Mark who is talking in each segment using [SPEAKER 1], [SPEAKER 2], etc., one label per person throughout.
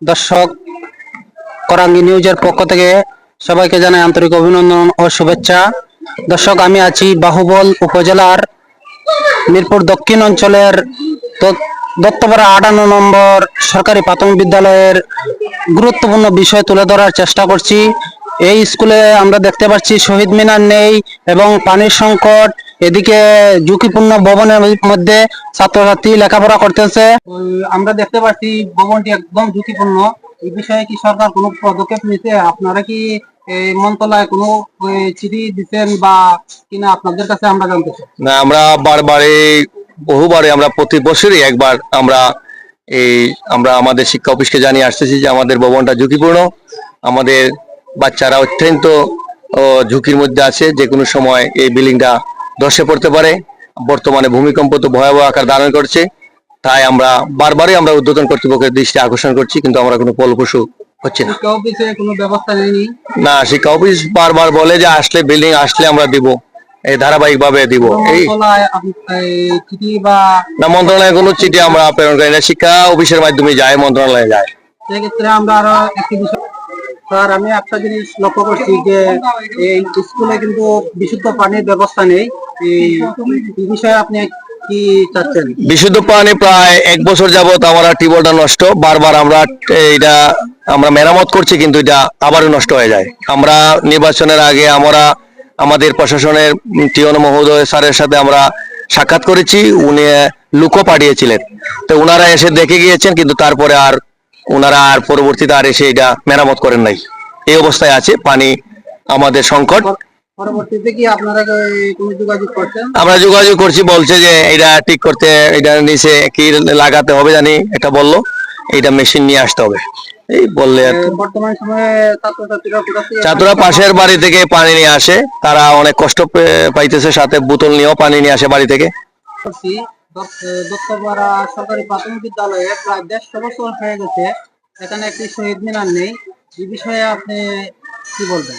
[SPEAKER 1] দর্শক, করাঙ্গি নিউজের পক্ষ থেকে সবাইকে জানাই আন্তরিক অভিনন্দন ও শুভেচ্ছা। দর্শক, আমি আছি বাহুবল উপজেলার মিরপুর দক্ষিণ অঞ্চলের দত্তপাড়া 58 নম্বর সরকারি প্রাথমিক বিদ্যালয়ের গুরুত্বপূর্ণ বিষয় তুলে ধরার চেষ্টা করছি। এই স্কুলে আমরা দেখতে পাচ্ছি শহীদ মিনার নেই এবং পানির সংকট, এদিকে ঝুঁকিপূর্ণ ভবনের মধ্যে ছাত্রছাত্রী লেখাপড়া করতেছে। আমরা দেখতে পাচ্ছি ভবনটি একদম ঝুঁকিপূর্ণ। এই বিষয়ে কি সরকার কোনো পদক্ষেপ নিতে? আপনারা কি এই মন্ত্রণালয়ে কোনো চিঠি দিচ্ছেন বা কিনা আপনাদের কাছে আমরা জানতে চাই।
[SPEAKER 2] না, আমরা বহুবারে আমরা প্রতি বছরই একবার আমরা আমাদের শিক্ষা অফিসকে জানিয়ে আসতেছি যে আমাদের ভবনটা ঝুঁকিপূর্ণ, আমাদের বাচ্চারা অত্যন্ত ঝুঁকির মধ্যে আছে, যে কোনো সময় এই বিল্ডিংটা ধসে পড়তে পারে। বর্তমানে ভূমিকম্প তো ভয়াবহ আকার ধারণ করছে, তাই আমরা বারবারই আমরা ঊর্ধ্বতন কর্তৃপক্ষের দৃষ্টি আকর্ষণ করছি, কিন্তু আমরা কোনো ফলপ্রসূ হচ্ছে না।
[SPEAKER 1] শিক্ষা অফিসে কোনো ব্যবস্থা নেয়নি?
[SPEAKER 2] না, শিক্ষা অফিস বারবার বলে যে আসলে বিল্ডিং আসলে আমরা দিব, এই ধারাবাহিক ভাবে দিব। না, মন্ত্রণালয়ে কোনো চিঠি আমরা প্রেরণ করি না, শিক্ষা অফিসের মাধ্যমে যায়, মন্ত্রণালয়ে যায়।
[SPEAKER 1] সেক্ষেত্রে আমরা আরো একটি বিষয়, স্যার, আমি একটা জিনিস লক্ষ্য করছি যে এই স্কুলে কিন্তু বিশুদ্ধ পানির ব্যবস্থা নেই। এই বিষয়ে আপনি কি চাচ্ছেন?
[SPEAKER 2] বিশুদ্ধ পানি প্রায় 1 বছর যাবত আমার টিউবওয়েলটা নষ্ট, বারবার আমরা মেরামত করছি, কিন্তু এটা আবারও নষ্ট হয়ে যায়। আমরা নির্বাচনের আগে আমাদের প্রশাসনের টিওন মহোদয় স্যারের সাথে আমরা সাক্ষাৎ করেছি, উনি লুকো পাঠিয়েছিলেন, তো ওনারা এসে দেখে গিয়েছেন, কিন্তু তারপরে ওনারা পরবর্তীতে এসে এটা মেরামত করেন নাই। এই অবস্থায় আছে, পানি আমাদের সংকট।
[SPEAKER 1] পরবর্তীতে কি আপনারা কোনো যোগাযোগ করছেন?
[SPEAKER 2] আমরা যোগাযোগ করছি, বলছে যে এটা ঠিক করতে এটা নিচে কি লাগাতে হবে জানি, এটা বললো এটা মেশিন নিয়ে আসতে হবে, এই বললে।
[SPEAKER 1] বর্তমান সময়ে
[SPEAKER 2] ছাত্ররা পাশের বাড়ি থেকে পানি নিয়ে আসে, তারা অনেক কষ্ট পাইতেছে, সাথে বোতল নিয়েও পানি নিয়ে আসে বাড়ি থেকে।
[SPEAKER 1] দত্তপাড়া সরকারি প্রাথমিক বিদ্যালয়ে প্রায় 150 বছর হয়ে গেছে, এখানে একটি শহীদ মিনার নেই। এই বিষয়ে আপনি কি বলবেন?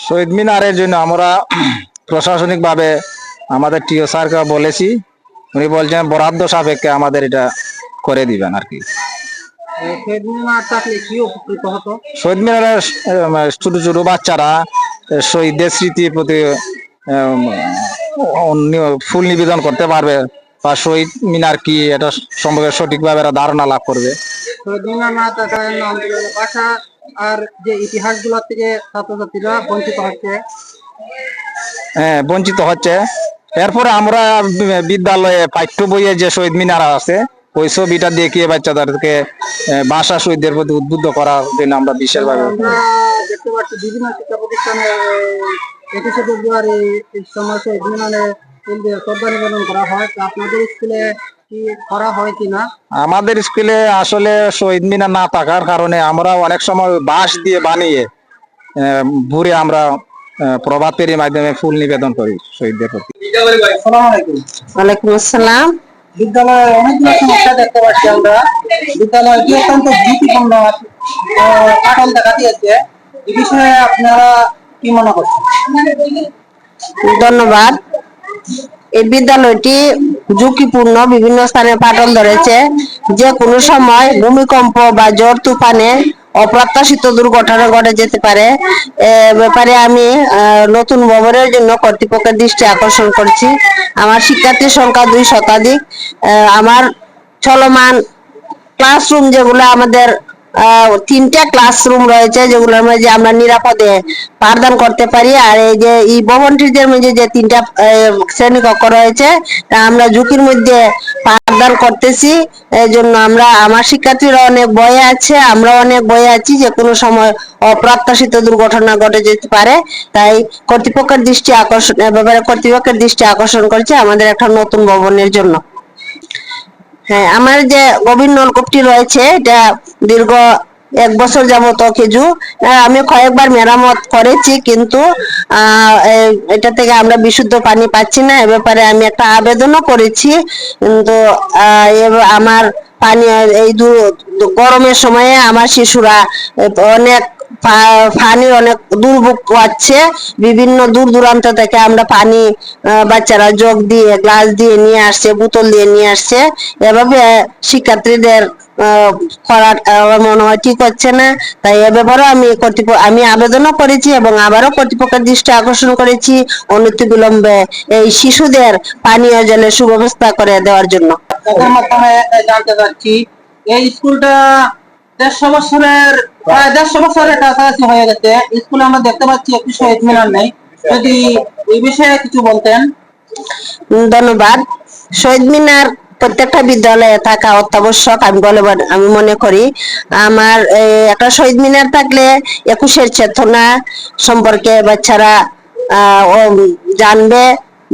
[SPEAKER 3] শহীদ মিনারের জন্য আমরা প্রশাসনিক ভাবে আমাদের টিও স্যারকে বলেছি, উনি বলছেন বরাদ্দ সাপেক্ষে আমাদের এটা করে দিবেন আর কি। শহীদ মিনারের ছোট ছোট বাচ্চারা শহীদদের স্মৃতির প্রতি ফুল নিবেদন করতে পারবে, বা শহীদ মিনার কি এটা সম্পর্কে সঠিকভাবে ধারণা লাভ করবে।
[SPEAKER 1] শহীদ মিনার না থাকার ভাষা আর যে ইতিহাস গুলো থেকে ছাত্রছাত্রীরা বঞ্চিত হচ্ছে।
[SPEAKER 3] হ্যাঁ, বঞ্চিত হচ্ছে। এরপরে আমরা বিদ্যালয়ে পাঠ্য বইয়ে যে শহীদ মিনার আছে, ওই ছবিটা দেখিয়ে বাচ্চাদেরকে ভাষা শহীদদের প্রতি উদ্বুদ্ধ করার জন্য আমরা বিশেষভাবে
[SPEAKER 1] দেখতে পাচ্ছি বিভিন্ন শিক্ষা প্রতিষ্ঠানে 21শে ফেব্রুয়ারি সময় শহীদ মিনারে শ্রদ্ধা নিবেদন করা হয়। আপনাদের স্কুলে কি করা হয় কিনা?
[SPEAKER 3] আমাদের স্কুলে আসলে শহীদ মিনার না থাকার কারণে আমরা অনেক সময় বাঁশ দিয়ে বানিয়ে ভুরে আমরা প্রভাত ফেরির মাধ্যমে ফুল নিবেদন করি শহীদদের প্রতি।
[SPEAKER 1] ওয়ালাইকুম আসসালাম। বিদ্যালয়ে অনেকগুলো সমস্যা দেখতে পাচ্ছি আমরা। বিদ্যালয়টি অত্যন্ত ঝুঁকিপূর্ণ ফাটল দেখা দিয়েছে। এই বিষয়ে আপনারা কি মনে করছেন?
[SPEAKER 4] ধন্যবাদ। এই বিদ্যালয়টি ঝুঁকিপূর্ণ, বিভিন্ন স্থানে ফাটল ধরেছে। যে কোনো সময় ভূমিকম্প বা ঝড় তুফানে অপ্রত্যাশিত দুর্ঘটনা ঘটে যেতে পারে। ব্যাপারে আমি নতুন ভবনের জন্য কর্তৃপক্ষের দৃষ্টি আকর্ষণ করছি। আমার শিক্ষার্থীর সংখ্যা 2 শতাধিক। আমার চলমান ক্লাসরুম যেগুলো আমাদের 3টা ক্লাসরুম রয়েছে, যেগুলোর মধ্যে আমরা নিরাপদে পাঠদান করতে পারি। আর এই যে এই ভবনটির মধ্যে যে 3টা শ্রেণী কক্ষ রয়েছে, আমরা ঝুঁকির মধ্যে পাঠদান করতেছি। এই জন্য আমার শিক্ষার্থীরা অনেক ভয়ে আছে, আমরা অনেক ভয়ে আছি, যে কোনো সময় অপ্রত্যাশিত দুর্ঘটনা ঘটে যেতে পারে। তাই কর্তৃপক্ষের দৃষ্টি আকর্ষণ করছে আমাদের একটা নতুন ভবনের জন্য। হ্যাঁ, আমার যে গভীর নলকূপটি রয়েছে, এটা দীর্ঘ 1 বছর যাবত অকেজু। আমি কয়েকবার মেরামত করেছি, কিন্তু এটা থেকে আমরা বিশুদ্ধ পানি পাচ্ছি না। এ ব্যাপারে আমি একটা আবেদনও করেছি, কিন্তু আমার পানি এই গরমের সময়ে আমার শিশুরা অনেক পানির অনেক দুর্ভোগ পাচ্ছে। বিভিন্ন দূর দূরান্ত থেকে আমরা পানি বাচ্চারা জগ দিয়ে, গ্লাস দিয়ে নিয়ে আসছে, বোতল দিয়ে নিয়ে আসছে। এভাবে শিক্ষার্থীদের করা আমার মনে হয় ঠিক হচ্ছে না। তাই এ ব্যাপারে আমি আবেদনও করেছি এবং আবারও কর্তৃপক্ষের দৃষ্টি আকর্ষণ করেছি অনতিবিলম্বে এই শিশুদের পানীয় জলের সুব্যবস্থা করে দেওয়ার জন্য।
[SPEAKER 1] এর মাধ্যমে জানতে পারছি এই স্কুলটা 150 বছরের কাছাকাছি হয়ে গেছে। স্কুলে আমরা দেখতে পাচ্ছি একটি শহীদ মিনার নেই, যদি এই বিষয়ে কিছু বলতেন।
[SPEAKER 4] ধন্যবাদ। শহীদ মিনার প্রত্যেকটা বিদ্যালয়ে থাকা অত্যাবশ্যক আমি মনে করি। আমার একটা শহীদ মিনার থাকলে 21-এর চেতনা সম্পর্কে বাচ্চারা ও জানবে,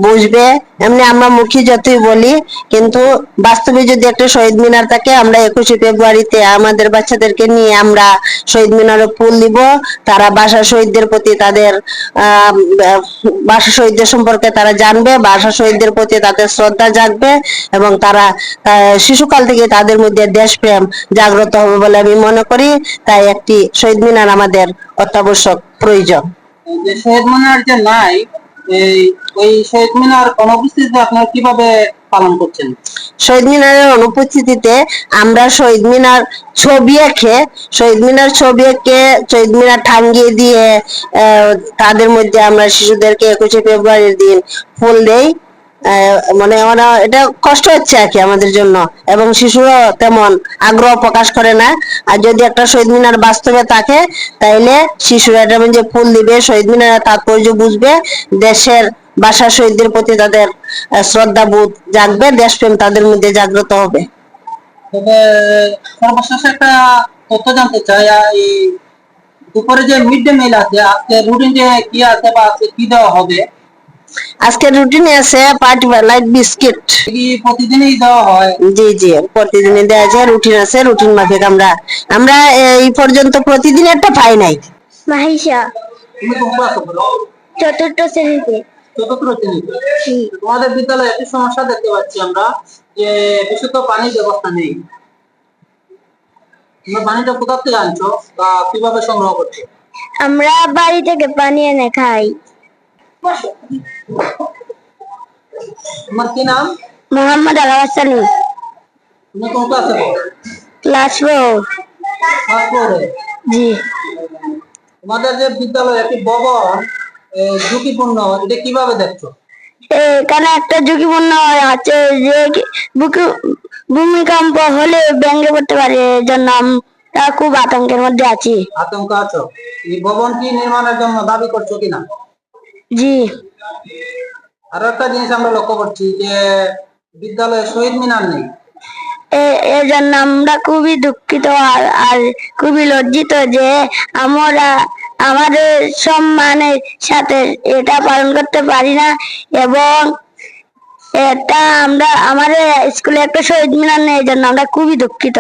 [SPEAKER 4] বুঝবে। এমনি আমরা মুখে যতই বলি, কিন্তু বাস্তবে যদি একটা শহীদ মিনার থাকে, আমরা 21শে ফেব্রুয়ারিতে আমাদের বাচ্চাদেরকে নিয়ে আমরা শহীদ মিনারে ফুল দিব। তারা ভাষা শহীদদের প্রতি তাদের ভাষা শহীদদের সম্পর্কে তারা জানবে, ভাষা শহীদদের প্রতি তাদের শ্রদ্ধা জাগবে এবং তারা শিশুকাল থেকে তাদের মধ্যে দেশপ্রেম জাগ্রত হবে বলে আমি মনে করি। তাই একটি শহীদ মিনার আমাদের অত্যাবশ্যক প্রয়োজন।
[SPEAKER 1] যে শহীদ মিনার যে নাই, ওই শহীদ মিনার অনুপস্থিতিতে আপনারা কিভাবে পালন করছেন?
[SPEAKER 4] শহীদ মিনারের অনুপস্থিতিতে আমরা শহীদ মিনার ছবি এঁকে শহীদ মিনার টাঙ্গিয়ে দিয়ে তাদের মধ্যে আমরা শিশুদেরকে 21শে ফেব্রুয়ারির দিন ফুল দেই। মানে ওরা এটা কষ্ট হচ্ছে আর কি আমাদের জন্য, এবং শিশুরা তেমন আগ্রহ প্রকাশ করে না। আর যদি একটা শহীদ মিনার বাস্তবে থাকে, তাইলে শিশুরা এটা যে ফুল দিবে, শহীদ মিনারের তাৎপর্য বুঝবে, দেশের ভাষা শহীদদের প্রতি তাদের শ্রদ্ধাবোধ জাগবে, দেশপ্রেম তাদের মধ্যে জাগ্রত হবে।
[SPEAKER 1] তবে সর্বশেষ একটা তথ্য জানতে চাই, এই দুপুরে যে মিড ডে মিল আছে, আজকে রুটিন যে কি আছে বা আজকে কি দেওয়া হবে?
[SPEAKER 4] আজকের রুটিনে আছে পার্টি লাইট বিস্কিট।
[SPEAKER 1] কি প্রতিদিনই দেওয়া হয়?
[SPEAKER 4] জি জি, প্রতিদিনই দেওয়া যায়, রুটিন আছে, রুটিন মাফিক আমরা এই পর্যন্ত প্রতিদিন একটা পাই নাই।
[SPEAKER 5] মাহিষা
[SPEAKER 1] তুমি কোন ক্লাসে পড়ো?
[SPEAKER 5] 4th শ্রেণীতে।
[SPEAKER 1] চতুর্থ শ্রেণীতে। তোমাদের বিদ্যালয়ে একটি সমস্যা দেখতে পাচ্ছি আমরা, যে বিশুদ্ধ পানির ব্যবস্থা নেই। তোমরা পানিটা কোথা থেকে আনছো বা কিভাবে সংগ্রহ করছো?
[SPEAKER 5] আমরা বাড়ি থেকে পানি এনে খাই।
[SPEAKER 1] তোমার কি নাম?
[SPEAKER 5] মোহাম্মদ আল-হাসানি।
[SPEAKER 1] তুমি কোন ক্লাসে পড়ো?
[SPEAKER 5] ক্লাস 4।
[SPEAKER 1] ক্লাস 4 এ।
[SPEAKER 5] জি।
[SPEAKER 1] তোমাদের যে বিদ্যালয়ে একটি ভবন ঝুঁকিপূর্ণ, এটা কিভাবে দেখছো?
[SPEAKER 5] এখানে একটা ঝুঁকিপূর্ণ আছে যে ভূমিকম্প হলে ভেঙে পড়তে পারে, এজন্য আমরা খুব আতঙ্কের মধ্যে আছি।
[SPEAKER 1] আতঙ্ক আছো? এই ভবনটি নির্মাণের জন্য দাবি করছো কিনা?
[SPEAKER 5] জি।
[SPEAKER 1] আরো একটা জিনিস আমরা লক্ষ্য করছি যে বিদ্যালয়ে শহীদ মিনার নেই।
[SPEAKER 5] এর জন্য আমরা খুবই দুঃখিত আর খুবই লজ্জিত যে আমরা আমাদের সম্মানের সাথে এটা পালন করতে পারি না, এবং এটা আমাদের স্কুলে একটা শহীদ মিনার নেই, এই জন্য আমরা খুবই দুঃখিত।